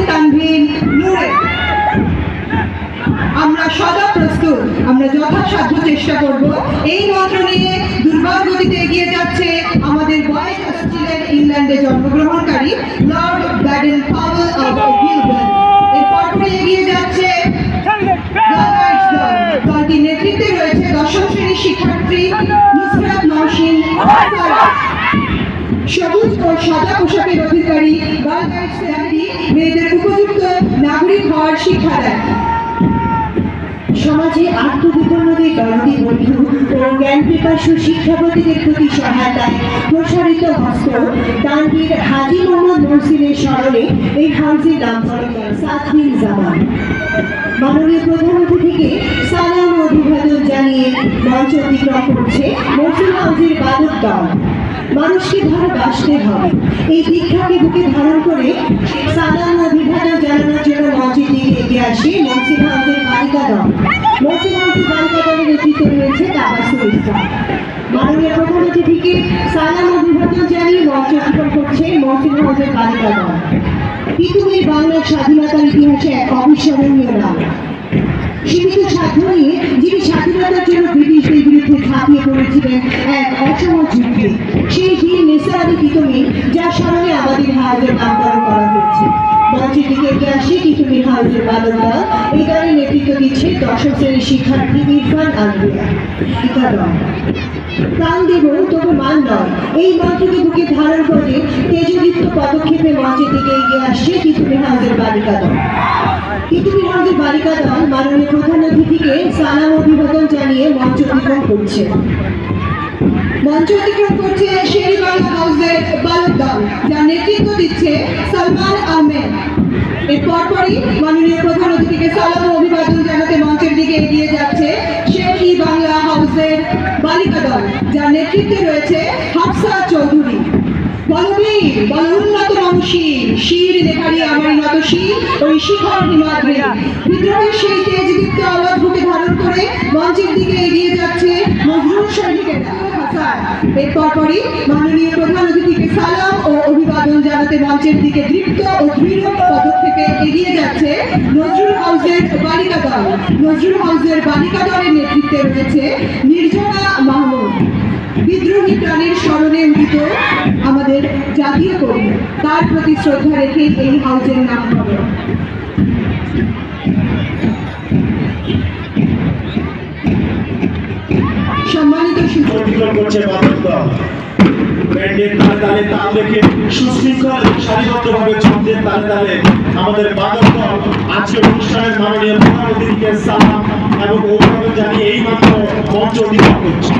তানভীর নূরে। আমরা সদা প্রস্তুত, আমরা যথাসাধ্য চেষ্টা করব। এই মন্ত্র নিয়ে দুর্বার গতিতে এগিয়ে যাচ্ছে আমাদের বয়েস ছিলেন ইংল্যান্ডে জন্মগ্রহণকারী Lord Baden Powell of Gilbert. এরপর এগিয়ে যাচ্ছে দলটির নেতৃত্বে রয়েছে দশম শ্রেণীর শিক্ষার্থী নুসরাত নওশিন। সবুজ ও সাদা পোশাকের অধিকারী মেয়েদের উপযুক্ত নাগরিক হওয়ার শিক্ষা দেয়। সমাজে আত্মবিপন্নদের দলটি বন্ধু ও জ্ঞান বিকাশ ও শিক্ষাপতিদের প্রতি সহায়তায় প্রসারিত হস্ত তানভীর হাজী মোহাম্মদ মহসিনের স্মরণে এই হাউসের নামকরণ সাতদিন জামান। মাননীয় প্রধানমন্ত্রী থেকে সালাম ও অভিবাদন জানিয়ে মঞ্চ অতিক্রম করছে মহসিন হাউসের বাদক দল। মানুষকে ভালোবাসতে হবে, এই দীক্ষাকে বুকে ধারণ করে সালাম ও অভিবাদন জানানোর জন্য মঞ্চের দিকে এগিয়ে আসে মহসিন হাউসের বালিকা দল। মহসিন হাউসের বালিকা দলের নেতৃত্বে রয়েছে তাবাসসুম ইসলাম। মাননীয় প্রধানমন্ত্রী থেকে সালাম ও অভিবাদন জানিয়ে মঞ্চ অতিক্রম করছে মহসিন হাউসের বালিকা দল। পৃথিবীর বাংলার স্বাধীনতার ইতিহাসে এক অবিস্মরণীয় নাম। সীমিত স্বার্থ নিয়ে যিনি স্বাধীনতার জন্য ব্রিটিশদের বিরুদ্ধে ঝাঁপিয়ে পড়েছিলেন এক অসম যুদ্ধে, সেই বীর নিসার আলী তিতুমির, যার স্মরণে আমাদের হাউসের নামকরণ করা হয়েছে। মঞ্চের দিকে এগিয়ে আসে তিতুমির হাউসের বাদক দল। এই দলের নেতৃত্ব দিচ্ছে দশম শ্রেণীর শিক্ষার্থী ইরফান আলভিয়া। প্রাণ দেব তবু মান নয়, এই মন্ত্রকে বুকে ধারণ করে তেজদীপ্ত পদক্ষেপে মঞ্চের দিকে এগিয়ে আসছে তিতুমির হাউসের বালিকা দল। তিতুমির হাউসের বালিকা দল মাননীয় প্রধান অতিথিকে সালাম অভিবাদন জানিয়ে মঞ্চ অতিক্রম করছে। মঞ্চ অতিক্রম করছে শেরি বাংলা হাউসের বালক দল, যার নেতৃত্ব দিচ্ছে সালমান আহমেদ। এর পরপরই মাননীয় প্রধান অতিথিকে সালাম ও অভিবাদন জানাতে মঞ্চের দিকে এগিয়ে যাচ্ছে শেরি বাংলা হাউসের বালিকা দল, যার নেতৃত্বে রয়েছে হাফসা চৌধুরী। বলবীর বল উন্নত মানুষীর শির দেখারি আমার নত শির ওই শিখর হিমাদ্রি। বিদ্রোহের সেই তেজদীপ্ত আওয়াজ বুকে ধারণ করে মঞ্চের দিকে এগিয়ে যাচ্ছে মজরুর সৈনিকেরা। এর পরপরই মাননীয় প্রধান অতিথিকে সালাম ও অভিবাদন জানাতে মঞ্চের দিকে দৃপ্ত ও দৃঢ় পদক্ষেপে এগিয়ে যাচ্ছে নজরুল হাউসের বালিকা দল। নজরুল হাউসের বালিকা দলের নেতৃত্বে রয়েছে নির্জনা মাহমুদ। বিদ্রোহী প্রাণীর স্মরণে উদিত আমাদের জাতীয় কবি, তার প্রতি শ্রদ্ধা রেখে এই হাউসের নামকরণ। সম্মানিত অতিক্রম করছে বাদক দল। ব্যান্ডের তালে তালে তাল রেখে সুশৃঙ্খল সারিবদ্ধভাবে ছন্দের তালে তালে আমাদের বাদক দল আজকের অনুষ্ঠানের মাননীয় প্রধান অতিথিকে সালাম এবং অভিবাদন জানিয়ে এই মাত্র মঞ্চ অতিক্রম করছে।